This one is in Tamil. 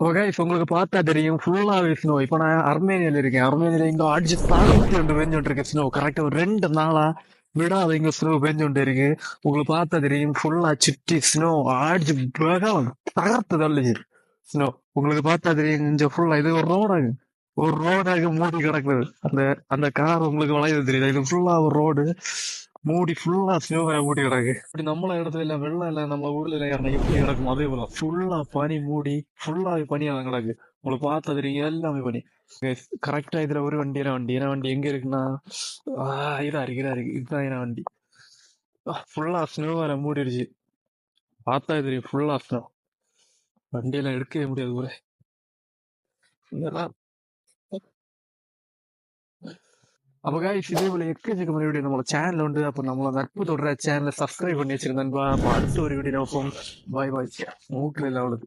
ஓகே, இப்ப உங்களுக்கு பார்த்தா தெரியும் ஃபுல்லாவே ஸ்னோ. இப்ப நான் அர்மேனியால இருக்கேன். அர்மேனியால இங்க அடிச்சு தாக்கி கொண்டு பெஞ்சோண்டு இருக்கு ஸ்னோ. கரெக்டா ஒரு 2 நாளா விடாத இங்க ஸ்னோ பெஞ்சோண்டு இருக்கு. உங்களுக்கு பார்த்தா தெரியும் ஃபுல்லா சுற்றி ஸ்னோ அடிச்சு வேகம் தகர்த்து தள்ளுச்சு ஸ்னோ. உங்களுக்கு பார்த்தா தெரியும் இங்க ஃபுல்லா இது ஒரு ரோடாக மூடி கிடக்குது. அந்த அந்த கார் உங்களுக்கு வளையுது தெரியுது. இது ஃபுல்லா ஒரு ரோடு மூடி ஃபுல்லா ஸ்னோவை மூடி கிடக்கு. இப்படி நம்மள இடத்துல இல்ல வெள்ளம் இல்ல நம்ம ஊர்ல இல்ல எப்படி கிடக்கும் அதே போல ஃபுல்லா பனி மூடி ஃபுல்லாவே பனியா தான் கிடக்கு. உங்களுக்கு பார்த்தா தெரியும் எல்லாமே பனி. கரெக்டா இதுல ஒரு வண்டி என்ன வண்டி எங்க இருக்குன்னா இதா இருக்கு இதுதான் என்ன வண்டி. ஃபுல்லா ஸ்னோ வேற மூடிடுச்சு. பார்த்தா தெரியும் ஃபுல்லா ஸ்னோ. வண்டியெல்லாம் எடுக்கவே முடியாது கூட. இதெல்லாம் அப்ப guys இதே போல எக்கச்சக்க வீடியோ நம்மளோட சேனல் உண்டு. அப்ப நம்மள நட்பு தொடர சேனலை சப்ஸ்கிரைப் பண்ணி வச்சிருந்தேன்பா. அப்ப அடுத்த ஒரு வீடியோ பார்ப்போம். பாய் பாய். மூக்கில் இல்லை அவ்வளவு